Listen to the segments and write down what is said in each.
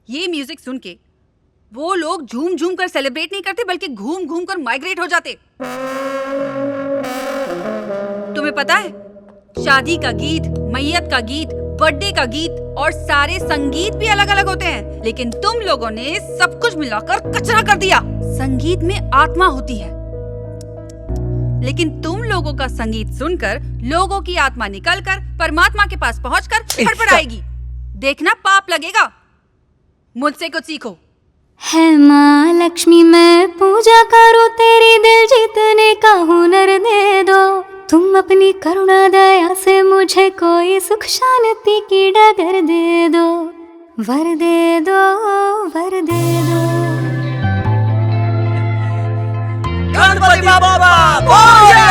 ये म्यूजिक सुन के वो लोग झूम झूम कर सेलिब्रेट नहीं करते बल्कि घूम घूम कर माइग्रेट हो जाते। तुम्हें पता है, शादी का गीत, मैयत का गीत, बर्थडे का गीत और सारे संगीत भी अलग अलग होते हैं, लेकिन तुम लोगों ने सब कुछ मिलाकर कचरा कर दिया। संगीत में आत्मा होती है, लेकिन तुम लोगों का संगीत सुनकर लोगों की आत्मा निकलकर परमात्मा के पास पहुंचकर फड़फड़ाएगी। देखना पाप लगेगा। मुझसे कुछ सीखो। है माँ लक्ष्मी मैं पूजा करूँ तेरी, दिल जीतने का हुनर दे दो। तुम अपनी करुणा दया से मुझे कोई सुख शांति की डगर दे दो। वर दे दो, वर दे दो। गणपति बाप्पा मोरया!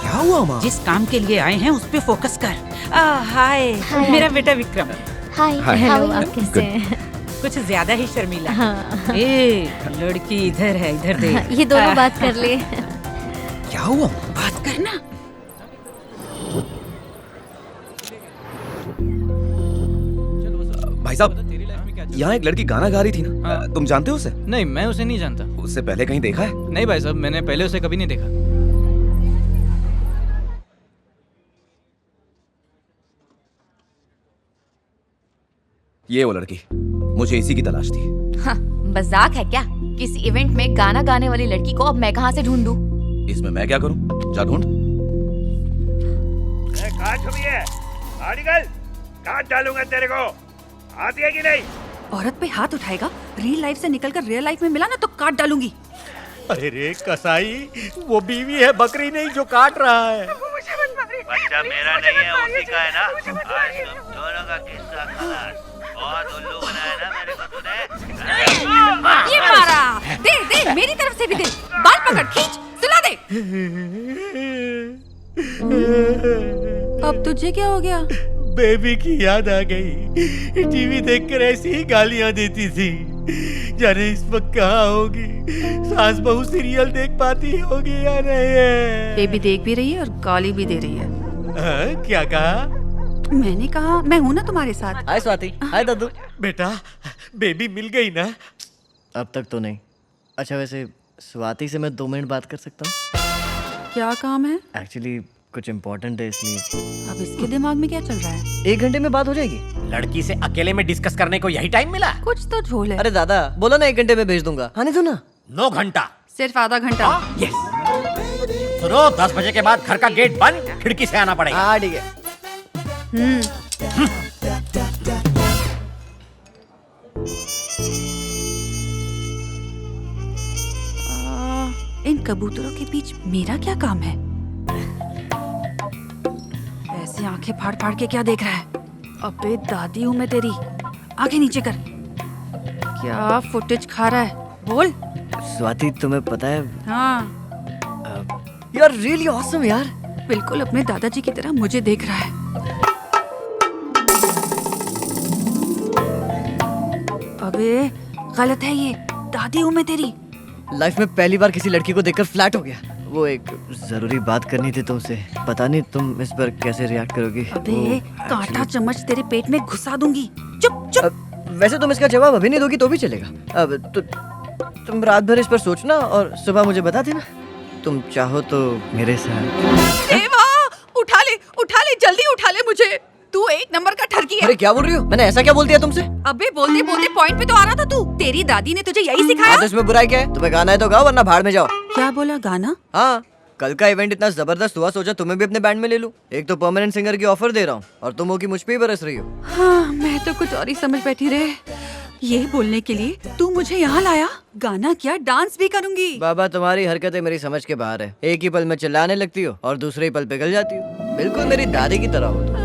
क्या हुआ माँ? जिस काम के लिए आए हैं उस पे फोकस कर। हाय, मेरा बेटा विक्रम। हाय, हेलो, आप कैसे हैं? कुछ ज्यादा ही शर्मीला। हाँ। ए, लड़की इधर है, इधर देख। ये दोनों बात कर ले। क्या हुआ? बात करना। भाई साहब, यहाँ एक लड़की गाना गा रही थी ना, तुम जानते हो उसे? नहीं, मैं उसे नहीं जानता। उससे पहले कहीं देखा है? नहीं भाई साहब, मैंने पहले उसे कभी नहीं देखा। ये वो लड़की, मुझे इसी की तलाश थी। हाँ, मजाक है क्या? किसी इवेंट में गाना गाने वाली लड़की को अब मैं कहाँ से ढूंढूं? इसमें मैं क्या करूं? जा ढूंढ। कहाँ छुपी है? बाहर निकल, काट डालूंगा तेरे को। आती है कि नहीं? औरत पे हाथ उठाएगा, रियल लाइफ से निकलकर रियल लाइफ में मिला ना तो काट डालूंगी। अरे रे कसाई, वो बीवी है, बकरी नहीं जो काट रहा है। बच्चा मेरा नहीं है, उसी का है ना। आज तुम दोनों का किस्सा खलास। बहुत उल्लू बनाया ना मेरे को तूने। ये मारा। दे दे, मेरी तरफ से भी दे। बाल पकड़, खींच, सुला दे। अब तुझे क्या हो गया? बेबी की याद आ गई। टीवी देखकर ऐसी ही गालियां देती थी। जाने इस वक्त कहाँ होगी। सास बहू सीरियल देख पाती होगी या नहीं? बेबी देख भी रही है और गाली भी दे रही है। क्या कहा? मैंने कहा मैं हूँ ना तुम्हारे साथ। हाय स्वाति। हाय दादू। बेटा, बेबी मिल गई ना? अब तक तो नहीं। अच्छा वैसे स्वाति से मैं 2 मिनट बात कर सकता हूँ? क्या काम है? एक्चुअली कुछ इम्पोर्टेंट है इसलिए। अब इसके दिमाग में क्या चल रहा है? 1 घंटे में बात हो जाएगी? लड़की से अकेले में डिस्कस करने को यही टाइम मिला? कुछ तो झोल है। अरे दादा बोलो ना 1 घंटे में भेज दूंगा। आने दो ना। 9 घंटा। सिर्फ आधा घंटा। यस। सुनो, 10 बजे के बाद घर का गेट बंद, खिड़की से आना पड़ेगा। हाँ ठीक है। इन कबूतरों के बीच मेरा क्या काम है? ऐसी आंखें फाड़ फाड़ के क्या देख रहा है? अबे दादी हूँ मैं तेरी। आंखें नीचे कर। क्या फुटेज खा रहा है? बोल। स्वाति तुम्हें पता है हाँ, यार रियली ऑसम यार। बिल्कुल अपने दादाजी की तरह मुझे देख रहा है। अबे गलत है ये। दादी हूँ मैं तेरी। लाइफ में पहली बार किसी लड़की को देखकर फ्लैट हो गया। वो एक जरूरी बात करनी थी तुमसे। पता नहीं तुम इस पर कैसे रिएक्ट करोगी। अबे कांटा चम्मच तेरे पेट में घुसा दूंगी। चुप चुप। वैसे तुम इसका जवाब अभी नहीं दोगी तो भी चलेगा। अब तुम रात भर इस पर सोचना और सुबह मुझे बता देना। तुम चाहो तो मेरे साथ। देवा, उठा ले जल्दी उठा ले मुझे। तू 1 नंबर का ठरकी है। अरे क्या बोल रही हो? मैंने ऐसा क्या बोल दिया तुमसे? अबे बोलते बोलते पॉइंट पे तो आ रहा था तू। तेरी दादी ने तुझे यही सिखाया? तो इसमें बुराई क्या है? तुम्हें गाना है तो गाओ वरना भाड़ में जाओ। क्या बोला? गाना? हाँ, कल का इवेंट इतना जबरदस्त हुआ, सोचा तुम्हें भी अपने बैंड में ले लूं। एक तो परमानेंट सिंगर की ऑफर दे रहा हूँ और तुम हो कि मुझ पे ही बरस रही हो। हाँ, मैं तो कुछ और ही समझ बैठी रे। ये बोलने के लिए तू मुझे यहाँ लाया? गाना क्या, डांस भी करूंगी। बाबा तुम्हारी हरकतें मेरी समझ के बाहर है। एक ही पल में चिल्लाने लगती हो और दूसरे ही पल पिघल जाती हो। बिल्कुल मेरी दादी की तरह हो तुम।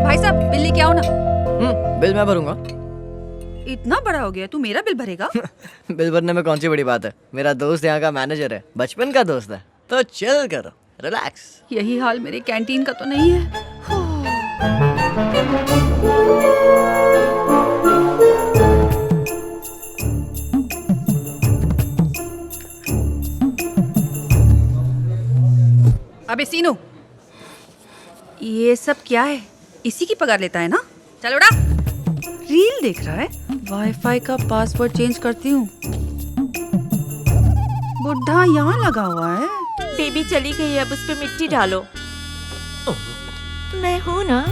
भाई साहब बिल लेके आओ ना। बिल मैं भरूंगा। इतना बड़ा हो गया तू मेरा बिल भरेगा? बिल भरने में कौन सी बड़ी बात है? मेरा दोस्त यहाँ का मैनेजर है, बचपन का दोस्त है, तो चिल करो, रिलैक्स। यही हाल मेरे कैंटीन का तो नहीं है। अबे सीनू, ये सब क्या है? इसी की पगार लेता है ना? चल उड़ा। रील देख रहा है? वाईफाई का पासवर्ड चेंज करती हूँ। बुढ़ा यहाँ लगा हुआ है। बेबी चली गई, अब उस पे मिट्टी डालो। मैं हूँ ना।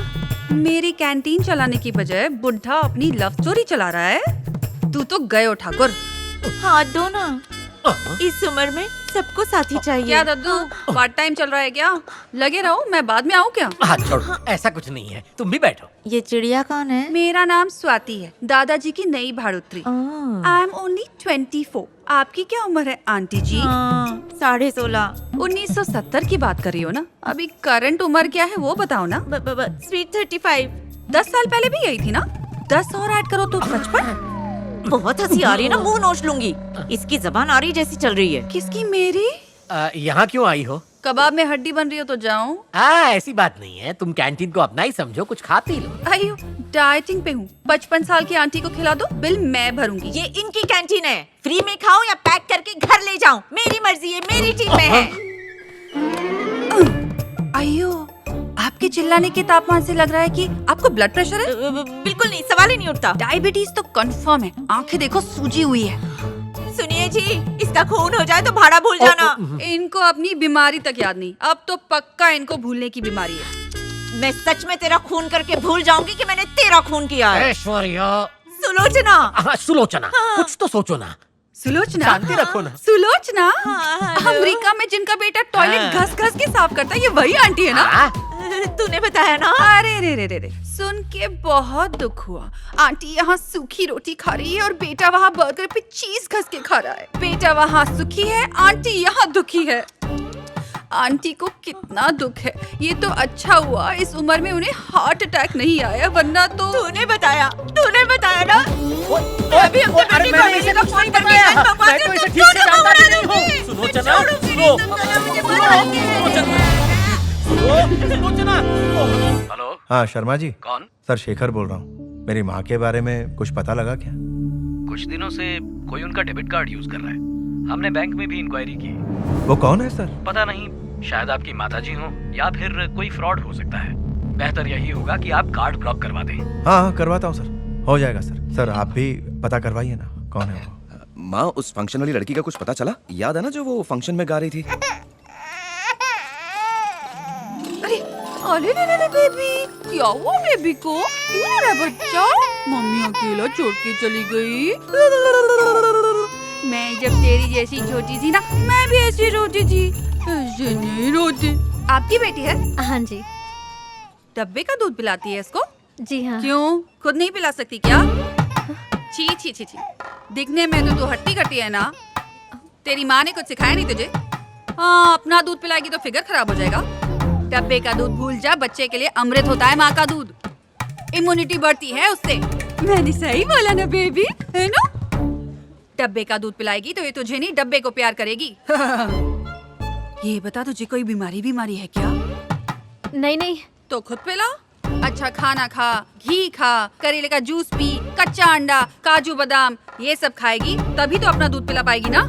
मेरी कैंटीन चलाने की बजाय बुढ़ा अपनी लव स्टोरी चला रहा है। तू तो गए हो ठाकुर। हाथ दो ना। इस उम्र में सबको साथी चाहिए। क्या दद्दू, पार्ट टाइम चल रहा है क्या? लगे रहो, मैं बाद में आऊँ क्या? हाथ छोड़, ऐसा कुछ नहीं है, तुम भी बैठो। ये चिड़िया कौन है? मेरा नाम स्वाति है, दादाजी की नई भाड़ोत्री। I am only 24। आपकी क्या उम्र है आंटी जी? 16.5। 1970 की बात कर रही हो ना? अभी करंट उम्र क्या है वो बताओ ना। स्वीट 35। 10 साल पहले भी यही थी ना? 10 और ऐड करो तो 55। बहुत हंसी आ रही है ना, मुंह नोच लूंगी। इसकी जबान आ रही जैसी चल रही है। किसकी? मेरी? यहाँ क्यों आई हो? कबाब में हड्डी बन रही हो तो जाऊं? ऐसी बात नहीं है, तुम कैंटीन को अपना ही समझो, कुछ खा पी लो। अयो, डाइटिंग पे हूँ। 55 साल की आंटी को खिला दो, बिल मैं भरूंगी। ये इनकी कैंटीन है, फ्री में खाओ या पैक करके घर ले जाऊं, मेरी मर्जी है, मेरी टीम में है। अयो, आपके चिल्लाने के तापमान से लग रहा है कि आपको ब्लड प्रेशर है। बिल्कुल नहीं, सवाल ही नहीं उठता। डायबिटीज तो कंफर्म है, आंखें देखो सूजी हुई है। सुनिए जी, इसका खून हो जाए तो भाड़ा भूल जाना। इनको अपनी बीमारी तक याद नहीं, अब तो पक्का इनको भूलने की बीमारी है। मैं सच में तेरा खून करके भूल जाऊंगी कि मैंने तेरा खून किया है। ऐश्वर्या। सुलोचना। सुलोचना, कुछ तो सोचो ना। सुलोचना, शांति रखो ना। सुलोचना, हेलो। अमेरिका में जिनका बेटा टॉयलेट घस घस के साफ करता है, ये वही आंटी है ना? तूने बताया ना। अरे रे, सुन के बहुत दुख हुआ। आंटी यहाँ सूखी रोटी खा रही है और बेटा वहाँ बर्गर पे चीज घस के खा रहा है। बेटा वहाँ सुखी है, आंटी यहाँ दुखी है। आंटी को कितना दुख है। ये तो अच्छा हुआ इस उम्र में उन्हें हार्ट अटैक नहीं आया, वरना तो। तूने बताया ना। अभी हम तो बेटी को इसे कुछ नहीं कर गया। मैं तो इसे ठीक से जानता भी नहीं हूँ। सुलोचना, सुलोचना। हेलो। हाँ शर्मा जी। कौन? सर शेखर बोल रहा हूँ। मेरी माँ के बारे में कुछ पता लगा क्या? कुछ दिनों से कोई उनका डेबिट कार्ड यूज कर रहा है। हमने बैंक में भी इंक्वायरी की। वो कौन है सर? पता नहीं, शायद आपकी माताजी हो या फिर कोई फ्रॉड हो सकता है। बेहतर यही होगा कि आप कार्ड ब्लॉक करवा दें। हाँ करवाता हूँ सर, हो जाएगा सर। सर आप भी पता करवाइए ना, कौन है वो? माँ, उस फंक्शन वाली लड़की का कुछ पता चला? याद है ना जो वो फंक्शन में गा रही थी? अरे बेबी, क्या हुआ बेबी को? क्यों रो रहा है बच्चा? मम्मी अकेला छोड़ के चली गई। मैं जब तेरी जैसी छोटी थी ना, मैं भी ऐसी रोती थी। ऐसे नहीं रोती। आपकी बेटी है? हाँ जी। डब्बे का दूध पिलाती है इसको? जी हाँ। क्यों, खुद नहीं पिला सकती क्या? छी। दिखने में तो तू हट्टी कट्टी है ना। तेरी माँ ने कुछ सिखाया नहीं तुझे? हाँ, अपना दूध पिलाएगी तो फिगर खराब हो जाएगा। डब्बे का दूध भूल जा, बच्चे के लिए अमृत होता है माँ का दूध। इम्यूनिटी बढ़ती है उससे। मैंने सही बोला ना बेबी, है ना? डब्बे का दूध पिलाएगी तो ये तुझे नहीं, डब्बे को प्यार करेगी। ये बता, तुझे कोई बीमारी है क्या? नहीं। तो खुद पिला। अच्छा खाना खा, घी खा, करेले का जूस पी, कच्चा अंडा, काजू बादाम, ये सब खाएगी तभी तो अपना दूध पिला पाएगी ना।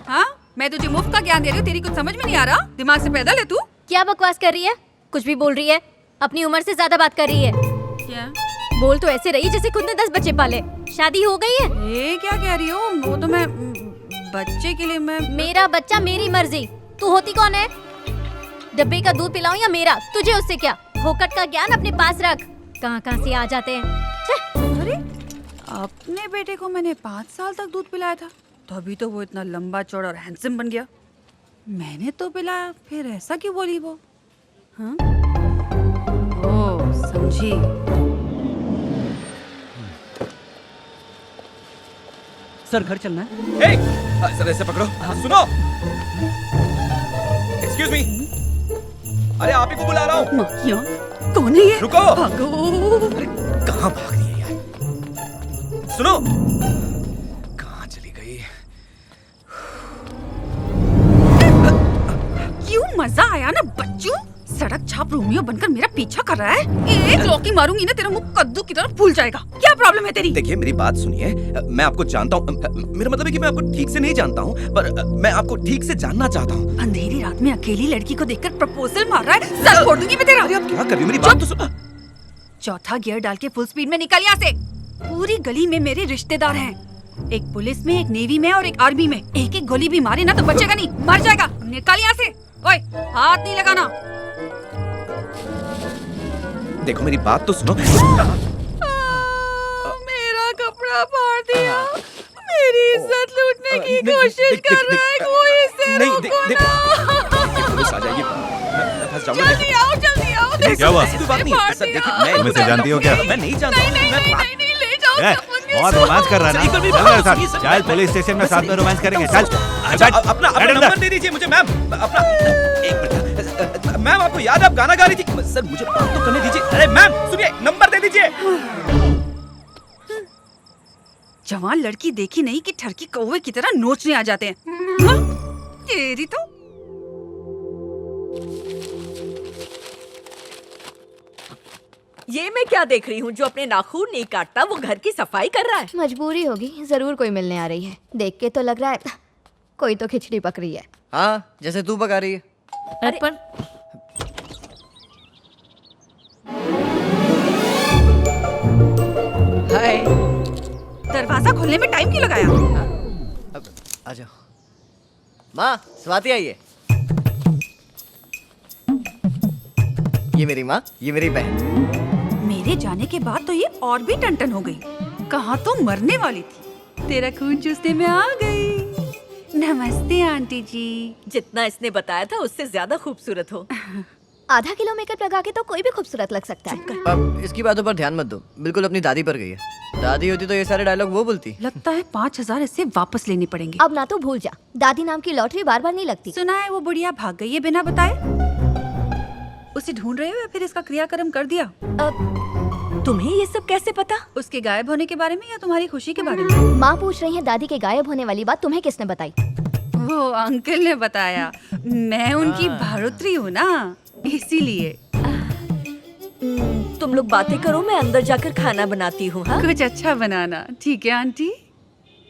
हाँ, मैं तुझे मुफ्त का ज्ञान दे रही हूँ, तेरी कुछ समझ में नहीं आ रहा? दिमाग से पैदल है तू? क्या बकवास कर रही है? कुछ भी बोल रही है, अपनी उम्र से ज्यादा बात कर रही है। क्या? बोल तो ऐसे रही जैसे खुद ने 10 बच्चे पाले। शादी हो गई है? ये क्या कह रही हो? वो तो मैं बच्चे के लिए मैं। मेरा बच्चा मेरी मर्जी। तू होती कौन है? डब्बे का दूध पिलाऊं या मेरा? तुझे उससे क्या? फोकट का ज्ञान अपने पास रख। कहाँ से आ जाते हैं। अरे, अपने बेटे को मैंने 5 साल तक दूध पिलाया था, तभी तो वो इतना लंबा चौड़ा और हैंडसम बन गया। मैंने तो पिलाया, फिर ऐसा क्यों बोली वो? हाँ? ओ, समझी। सर घर चलना है। सर ऐसे पकड़ो। सुनो, एक्सक्यूज मी। अरे आप ही को बुला रहा हूँ। मक्खियाँ? कौन है ये? रुको। भागो। अरे कहाँ भाग रही है यार? सुनो, कहाँ चली गई? क्यों मजा आया ना बच्चों? सड़क छाप रोमियो बनकर मेरा पीछा कर रहा है। एक लॉकी मारूंगी ना, तेरा मुंह कद्दू की तरह फूल जाएगा। क्या प्रॉब्लम है तेरी? देखिए मेरी बात सुनिए, मैं आपको जानता हूँ, मेरा मतलब है कि मैं आपको ठीक से नहीं जानता हूँ, पर मैं आपको ठीक से जानना चाहता हूँ। अंधेरी रात में अकेली लड़की को देखकर प्रपोजल मार रहा है, सर फोड़ दूंगी मैं तेरा। अरे आप क्या कर रही हो, मेरी बात तो सुनो। चौथा गियर डाल के फुल स्पीड में निकल यहाँ से। पूरी गली में मेरे रिश्तेदार हैं, एक पुलिस में, एक नेवी में और एक आर्मी में। एक एक गोली भी मारे ना तो बचेगा नहीं, मर जाएगा। निकल यहाँ से। ओए, हाथ नहीं लगाना। देखो मेरी बात तो सुनो। मेरा कपड़ा फाड़ दिया, मेरी इज्जत लूटने की कोशिश कर रहा है कोई, इसे रोको ना। पुलिस आ जाएगी, मैं फंस जाऊंगा। जल्दी आओ, जल्दी आओ। क्या हुआ? ऐसी कोई बात नहीं है सर, देखिए मैं तुम इसे जानती हो क्या? मैं नहीं जानता हूँ, मैं बात नहीं ले जाओ। ए, बहुत रोमांस कर रहा है सर, एक बार मेरी ना? बात चल सुनिए, सर। चल पुलिस स्टेशन में साथ में रोमांस करेंगे। चल अच्छा, अपना नंबर दे दीजिए मुझे मैम, अपना। एक मिनट मैम, आपको याद है आप गाना गा रही थी? सर मुझे बात तो करने दीजिए। अरे मैम सुनिए, नंबर दे दीजिए। जवान लड़की देखी नहीं कि ठरकी कौवे की तरह नोचने आ जाते हैं। हाँ? तेरी तो ये मैं क्या देख रही हूँ? जो अपने नाखून नहीं काटता वो घर की सफाई कर रहा है। मजबूरी होगी, जरूर कोई मिलने आ रही है। देख के तो लग रहा है कोई तो खिचड़ी पक रही है। हाँ, जैसे तू पका रही है। अरे हाय। दरवाजा खोलने में टाइम क्यों लगाया? अब आ जाओ। माँ, स्वाति आई है। ये मेरी माँ, ये मेरी बहन। मेरे जाने के बाद तो ये और भी टनटन हो गई। कहाँ तो मरने वाली थी, तेरा खून चूसने में आ गई। नमस्ते आंटी जी। जितना इसने बताया था उससे ज्यादा खूबसूरत हो। आधा किलो मेकअप लगा के तो कोई भी खूबसूरत लग सकता है। अब इसकी बातों पर ध्यान मत दो, बिल्कुल अपनी दादी पर गई है। दादी होती तो ये सारे डायलॉग वो बोलती। लगता है 5,000 इससे वापस लेने पड़ेंगे। अब ना तो भूल जा, दादी नाम की लॉटरी बार बार नहीं लगती। सुना है वो बुढ़िया भाग गई है बिना बताए। उसे ढूंढ रहे हो या फिर इसका क्रियाक्रम कर दिया? तुम्हें ये सब कैसे पता? उसके गायब होने के बारे में या तुम्हारी खुशी के बारे में? माँ पूछ रही है दादी के गायब होने वाली बात तुम्हें किसने बताई? वो अंकल ने बताया। मैं उनकी भाड़ोत्री हूँ ना, इसीलिए। तुम लोग बातें करो, मैं अंदर जाकर खाना बनाती हूँ। हाँ? कुछ अच्छा बनाना, ठीक है आंटी?